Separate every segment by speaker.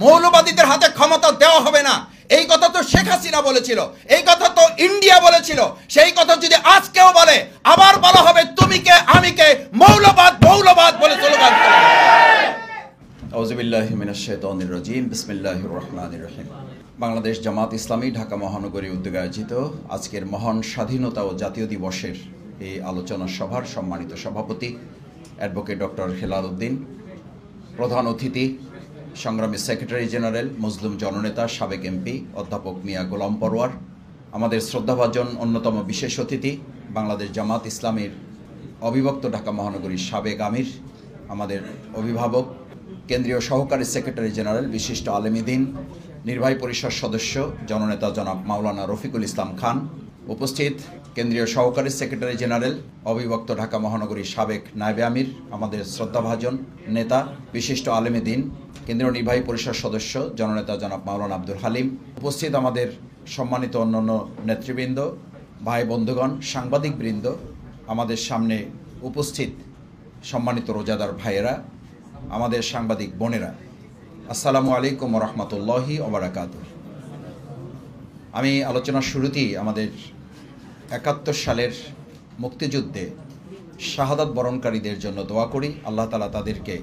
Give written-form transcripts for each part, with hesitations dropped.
Speaker 1: মৌলবাদীদের হাতে ক্ষমতা দেওয়া হবে না, এই কথা তো শেখ হাসিনা বলেছিল, এই কথা তো ইন্ডিয়া বলেছিল। সেই কথা যদি আজকেও বলে, আবার বলা হবে তুমি কে আমি কে, মৌলবাদ মৌলবাদ বলে স্লোগান দেবে। আউযুবিল্লাহি মিনাশ শাইতানির রাজিম, বিসমিল্লাহির রহমানির রহিম। বাংলাদেশ জামাত ইসলামী ঢাকা মহানগরী উদ্যোগে আয়োজিত আজকের মহান স্বাধীনতা ও জাতীয় দিবসের এই আলোচনা সভার সম্মানিত সভাপতি অ্যাডভোকেট ডক্টর হেলাল উদ্দিন, প্রধান অতিথি সংগ্রামী সেক্রেটারি জেনারেল মুসলিম জননেতা সাবেক এমপি অধ্যাপক মিয়া গোলাম পরওয়ার, আমাদের শ্রদ্ধাভাজন অন্যতম বিশেষ অতিথি বাংলাদেশ জামাত ইসলামীর অবিভক্ত ঢাকা মহানগরীর সাবেক আমির, আমাদের অভিভাবক কেন্দ্রীয় সহকারী সেক্রেটারি জেনারেল বিশিষ্ট আলেম দ্বীন, নির্বাহী পরিষদ সদস্য জননেতা জনাব মাওলানা রফিকুল ইসলাম খান, উপস্থিত কেন্দ্রীয় সহকারী সেক্রেটারি জেনারেল অবিভক্ত ঢাকা মহানগরীর সাবেক নায়েবে আমির, আমাদের শ্রদ্ধাভাজন নেতা বিশিষ্ট আলেম দ্বীন, কেন্দ্রীয় নির্বাহী পরিষদ সদস্য জননেতা জনাব মাওলানা আব্দুল হালিম, উপস্থিত আমাদের সম্মানিত অন্যান্য নেতৃবৃন্দ, ভাই বন্ধুগণ, সাংবাদিকবৃন্দ, আমাদের সামনে উপস্থিত সম্মানিত রোজাদার ভাইয়েরা, আমাদের সাংবাদিক বোনেরা, আসসালামু আলাইকুম ওয়া রাহমাতুল্লাহি ওয়া বারাকাতুহু। আমি আলোচনার শুরুতেই আমাদের ৭১ সালের মুক্তিযুদ্ধে শাহাদাত বরণকারীদের জন্য দোয়া করি। আল্লাহ তাআলা তাদেরকে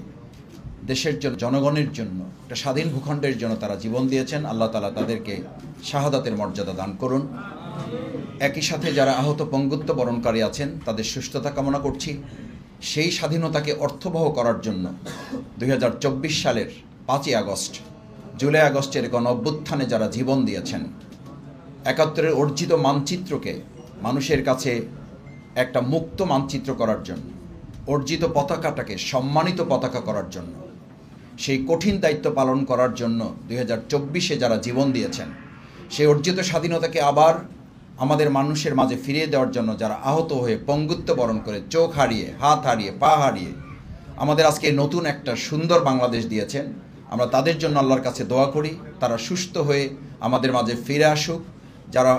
Speaker 1: দেশের জন্য, জনগণের জন্য, একটা স্বাধীন ভূখণ্ডের জন্য তারা জীবন দিয়েছেন। আল্লাহ তাআলা তাদেরকে শাহাদাতের মর্যাদা দান করুন। একই সাথে যারা আহত পঙ্গুত্ব বরণকারী আছেন তাদের সুস্থতা কামনা করছি। সেই স্বাধীনতাকে অর্থবহ করার জন্য ২০২৪ সালের ৫ই আগস্ট, জুলাই আগস্টের গণ অভ্যুত্থানে যারা জীবন দিয়েছেন, ৭১-এর অর্জিত মানচিত্রকে মানুষের কাছে একটা মুক্ত মানচিত্র করার জন্য, অর্জিত পতাকাটাকে সম্মানিত পতাকা করার জন্য, সেই কঠিন দায়িত্ব পালন করার জন্য ২০২৪-এ যারা জীবন দিয়েছেন, সেই অর্জিত স্বাধীনতাকে আবার আমাদের মানুষের মাঝে ফিরিয়ে দেওয়ার জন্য যারা আহত হয়ে পঙ্গুত্ব বরণ করে, চোখ হারিয়ে, হাত হারিয়ে, পা হারিয়ে আমাদের আজকে নতুন একটা সুন্দর বাংলাদেশ দিয়েছেন, আমরা তাদের জন্য আল্লাহর কাছে দোয়া করি তারা সুস্থ হয়ে আমাদের মাঝে ফিরে আসুক। যারা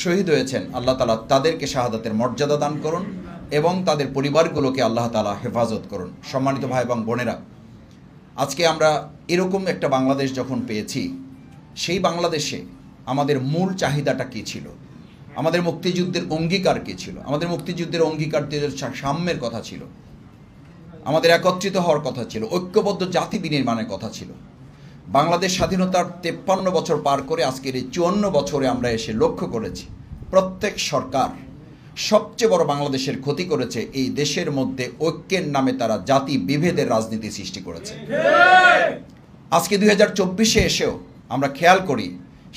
Speaker 1: শহীদ হয়েছেন আল্লাহ তাআলা তাদেরকে শাহাদাতের মর্যাদা দান করুন এবং তাদের পরিবারগুলোকে আল্লাহ তাআলা হেফাজত করুন। সম্মানিত ভাই এবং বোনেরা, আজকে আমরা এরকম একটা বাংলাদেশ যখন পেয়েছি, সেই বাংলাদেশে আমাদের মূল চাহিদাটা কী ছিল, আমাদের মুক্তিযুদ্ধের অঙ্গীকার কী ছিল? আমাদের মুক্তিযুদ্ধের অঙ্গীকারদের সাম্যের কথা ছিল, আমাদের একত্রিত হওয়ার কথা ছিল, ঐক্যবদ্ধ জাতি বিনির্মাণের কথা ছিল। বাংলাদেশ স্বাধীনতার 53 বছর পার করে আজকের এই 54 বছরে আমরা এসে লক্ষ্য করেছি প্রত্যেক সরকার সবচেয়ে বড় বাংলাদেশের ক্ষতি করেছে। এই দেশের মধ্যে ঐক্যের নামে তারা জাতি বিভেদের রাজনীতি সৃষ্টি করেছে। আজকে ২০২৪-এ এসেও আমরা খেয়াল করি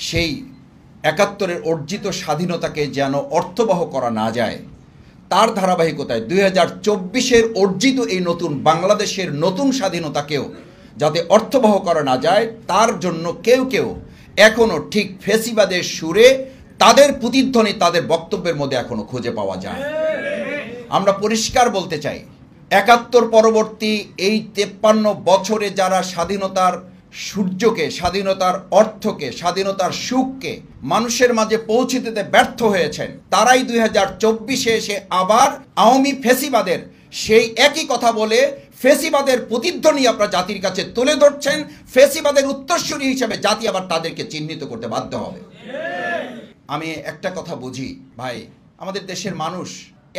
Speaker 1: সেই ৭১-এর অর্জিত স্বাধীনতাকে যেন অর্থবহ করা না যায়, তার ধারাবাহিকতায় ২০২৪-এর অর্জিত এই নতুন বাংলাদেশের নতুন স্বাধীনতাকেও যাতে অর্থবহ করা না যায়, তার জন্য কেউ কেউ এখনও ঠিক ফেসিবাদের সুরে তাদের প্রতিধ্বনি তাদের বক্তব্যের মধ্যে এখনও খুঁজে পাওয়া যায়। আমরা পরিষ্কার বলতে চাই, ৭১ পরবর্তী এই 53 বছরে যারা স্বাধীনতার সূর্যকে, স্বাধীনতার অর্থকে, স্বাধীনতার সুখকে মানুষের মাঝে পৌঁছে দিতে ব্যর্থ হয়েছেন, তারাই ২০২৪-এ এসে আবার আওয়ামী ফেসিবাদের সেই একই কথা বলে ফেসিবাদের প্রতিধ্বনি আপনারা জাতির কাছে তুলে ধরছেন। ফেসিবাদের উত্তরসূরি হিসেবে জাতি আবার তাদেরকে চিহ্নিত করতে বাধ্য হবে। আমি একটা কথা বুঝি ভাই, আমাদের দেশের মানুষ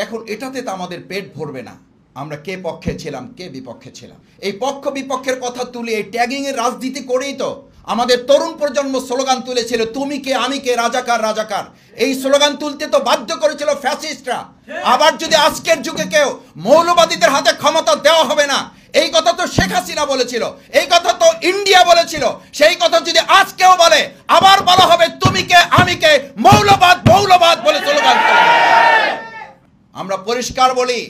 Speaker 1: এখন এটাতে তো আমাদের পেট ভরবে না আমরা কে পক্ষে ছিলাম কে বিপক্ষে ছিলাম, এই পক্ষ বিপক্ষের কথা তুলে এই ট্যাগিংয়ের রাজনীতি করেই তো আমাদের তরুণ প্রজন্ম স্লোগান তুলেছিল তুমি কে আমি কে, রাজাকার রাজাকার। এই স্লোগান তুলতে তো বাধ্য করেছিল ফ্যাসিস্টরা। আবার যদি আজকের যুগে কেউ মৌলবাদীদের হাতে ক্ষমতা দেওয়া হবে না, এই কথা তো শেখ হাসিনা বলেছিল, এই কথা তো ইন্ডিয়া বলেছিল, সেই কথা যদি আজকেও বলে, আবার বলা হবে তুমি কে আমি কে, মৌলবাদ মৌলবাদ বলে স্লোগান দেবে। আমরা পরিষ্কার বলি,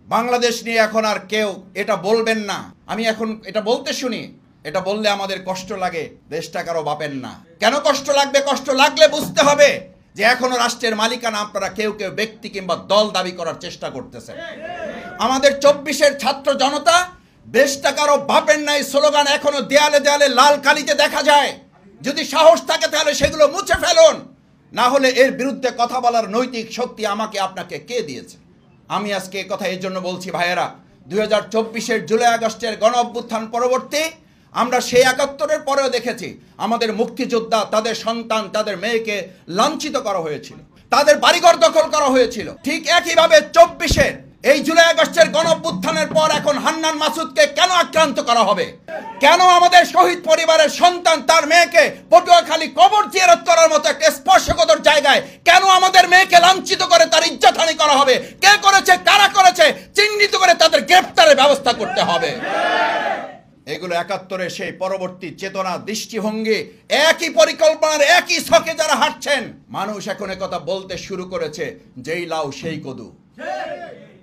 Speaker 1: বাংলাদেশ নিয়ে এখন আর কেউ এটা বলবেন না। আমি এখন এটা বলতে শুনি, এটা বললে আমাদের কষ্ট লাগে, দেশটা কারো বাপের না। কেন কষ্ট লাগবে? কষ্ট লাগলে বুঝতে হবে যে এখনো রাষ্ট্রের মালিকানা আপনারা কেউ কেউ ব্যক্তি কিংবা দল দাবি করার চেষ্টা করতেছে। আমাদের ২৪-এর ছাত্র জনতা দেশটা কারো বাপের নাই স্লোগান এখনো দেয়ালে দেয়ালে লাল কালিতে দেখা যায়। যদি সাহস থাকে তাহলে সেগুলো মুছে ফেলুন, না হলে এর বিরুদ্ধে কথা বলার নৈতিক শক্তি আমাকে আপনাকে কে দিয়েছে? আমি আজকে কথা এই জন্য বলছি ভাইয়েরা, ২০২৪-এর জুলাই আগস্টের গণ অভ্যুত্থান পরবর্তী আমরা সেই ৭১-এর পরেও দেখেছি আমাদের মুক্তিযোদ্ধা, তাদের সন্তান, তাদের মেয়েকে লাঞ্ছিত করা হয়েছিল, তাদের বাড়িঘর দখল করা হয়েছিল। ঠিক একইভাবে ২৪-এর এই জুলাই আগস্টের গণঅভ্যুত্থানের পর এখন হান্নান মাসুদকে কেন আক্রান্ত করা হবে? কেন আমাদের শহীদ পরিবারের সন্তান তার মেয়েকে পটুয়াখালী কবর জিয়ারত করার মতো একটা স্পর্শকাতর জায়গায় কেন আমাদের মেয়েকে লাঞ্ছিত করে তার ইজ্জতহানি করা হবে? কে করেছে, কারা করেছে, চিহ্নিত করে তাদের গ্রেফতারের ব্যবস্থা করতে হবে। এগুলো ৭১-এর সেই পরবর্তী চেতনা, দৃষ্টিভঙ্গি, একই পরিকল্পনার একই ছকে যারা হাঁটছেন, মানুষ এখন কথা বলতে শুরু করেছে যেই লাউ সেই কদু।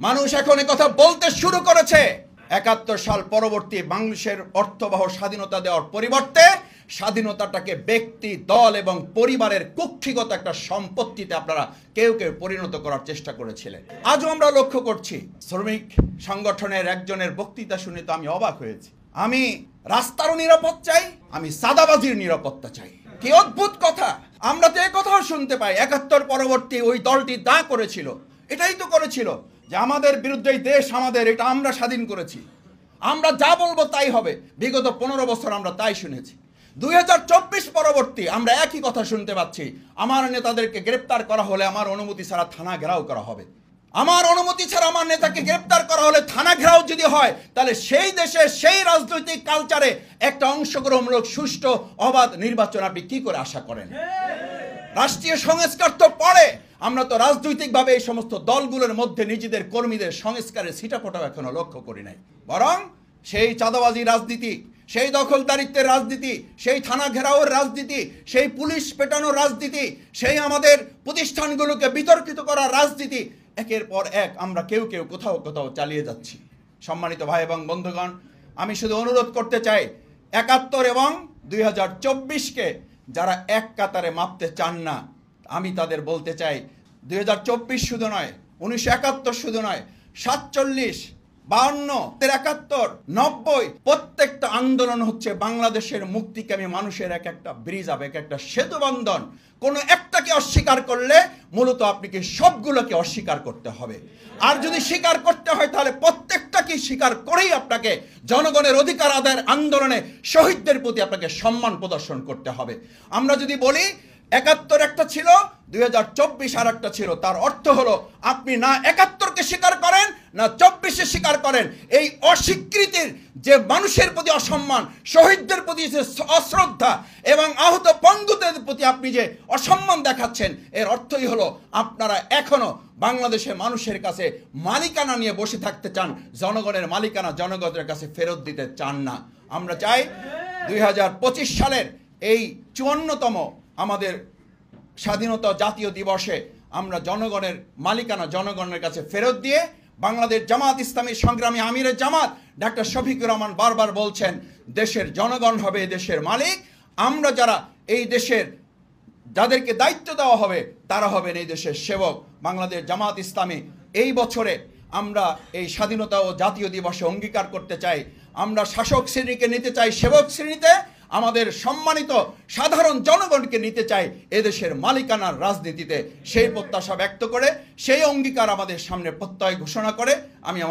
Speaker 1: মানুষ এখন কথা বলতে শুরু করেছে ৭১ সাল পরবর্তী বাংলাদেশের অর্থবহ স্বাধীনতা দেওয়ার পরিবর্তে স্বাধীনতাটাকে ব্যক্তি, দল এবং পরিবারের কুক্ষিগত একটা সম্পত্তিতে আপনারা কেউ কেউ পরিণত করার চেষ্টা করেছিলেন। আজও আমরা লক্ষ্য করছি, শ্রমিক সংগঠনের একজনের বক্তৃতা শুনে তো আমি অবাক হয়েছি। আমি রাস্তারও নিরাপদ চাই, আমি সাদাবাজির নিরাপত্তা চাই। কি অদ্ভুত কথা! আমরা তো এই কথাও শুনতে পাই ৭১ পরবর্তী ওই দলটি যা করেছিল, এটাই তো করেছিল যে আমাদের বিরুদ্ধে এই দেশ আমাদের, এটা আমরা স্বাধীন করেছি, আমরা যা বলবো তাই হবে। বিগত ১৫ বছর আমরা তাই শুনেছি। ২০২৪ পরবর্তী আমরা একই কথা শুনতে পাচ্ছি, আমার নেতাদেরকে গ্রেপ্তার করা হলে আমার অনুমতি ছাড়া থানা ঘেরাও করা হবে। আমার অনুমতি ছাড়া আমার নেতাকে গ্রেপ্তার করা হলে থানা ঘেরাও যদি হয়, তাহলে সেই দেশে সেই রাজনৈতিক কালচারে একটা অংশগ্রহণমূলক সুষ্ঠু অবাধ নির্বাচন আপনি কি করে আশা করেন? রাষ্ট্রীয় সংস্কার তো পড়ে, আমরা তো রাজনৈতিকভাবে এই সমস্ত দলগুলোর মধ্যে নিজেদের কর্মীদের সংস্কারের ছিটাফোঁটাও এখনো লক্ষ্য করি নাই। বরং সেই চাঁদাবাজি রাজনীতি, সেই দখলদারিত্বের রাজনীতি, সেই থানা ঘেরাওয়ের রাজনীতি, সেই পুলিশ পেটানোর রাজনীতি, সেই আমাদের প্রতিষ্ঠানগুলোকে বিতর্কিত করার রাজনীতি, একের পর এক আমরা কেউ কেউ কোথাও কোথাও চালিয়ে যাচ্ছি। সম্মানিত ভাই এবং বন্ধুগণ, আমি শুধু অনুরোধ করতে চাই, ৭১ এবং ২০২৪-কে যারা এক কাতারে মাপতে চান না, আমি তাদের বলতে চাই ২০২৪ শুধু নয়, ১৯৭১ শুধু নয়, ৪৭, ৫২, ৭১, ৯০ প্রত্যেকটা আন্দোলন হচ্ছে বাংলাদেশের মুক্তিকামী মানুষের এক একটা ব্রিজ, এক একটা সেতু বন্ধন। কোনো একটাকে অস্বীকার করলে মূলত আপনাকে সবগুলোকে অস্বীকার করতে হবে। আর যদি স্বীকার করতে হয় তাহলে প্রত্যেকটাকে স্বীকার করেই আপনাকে জনগণের অধিকার আদায়ের আন্দোলনে শহীদদের প্রতি আপনাকে সম্মান প্রদর্শন করতে হবে। আমরা যদি বলি ৭১ একটা ছিল, ২০২৪ আর একটা ছিল, তার অর্থ হলো আপনি না ৭১-কে স্বীকার করেন না ২৪-এ স্বীকার করেন। এই অস্বীকৃতির যে মানুষের প্রতি অসম্মান, শহীদদের প্রতি যে অশ্রদ্ধা এবং আহত পঙ্গুদের প্রতি আপনি যে অসম্মান দেখাচ্ছেন, এর অর্থই হলো আপনারা এখনো বাংলাদেশের মানুষের কাছে মালিকানা নিয়ে বসে থাকতে চান, জনগণের মালিকানা জনগণের কাছে ফেরত দিতে চান না। আমরা চাই ২০২৫ সালের এই ৫৪তম আমাদের স্বাধীনতা জাতীয় দিবসে আমরা জনগণের মালিকানা জনগণের কাছে ফেরত দিয়ে, বাংলাদেশ জামাত ইসলামী সংগ্রামী আমিরে জামাত ডাক্তার শফিকুর রহমান বারবার বলছেন, দেশের জনগণ হবে এই দেশের মালিক। আমরা যারা এই দেশের, যাদেরকে দায়িত্ব দেওয়া হবে, তারা হবেন এই দেশের সেবক। বাংলাদেশ জামাত ইসলামী এই বছরে আমরা এই স্বাধীনতা ও জাতীয় দিবসে অঙ্গীকার করতে চাই, আমরা শাসক শ্রেণীকে নিতে চাই সেবক শ্রেণীতে, আমাদের সম্মানিত সাধারণ জনগণকে নিতে চাই এদেশের মালিকানার রাজনীতিতে। সেই প্রত্যাশা ব্যক্ত করে, সেই অঙ্গীকার আমাদের সামনে প্রত্যয় ঘোষণা করে আমি আমার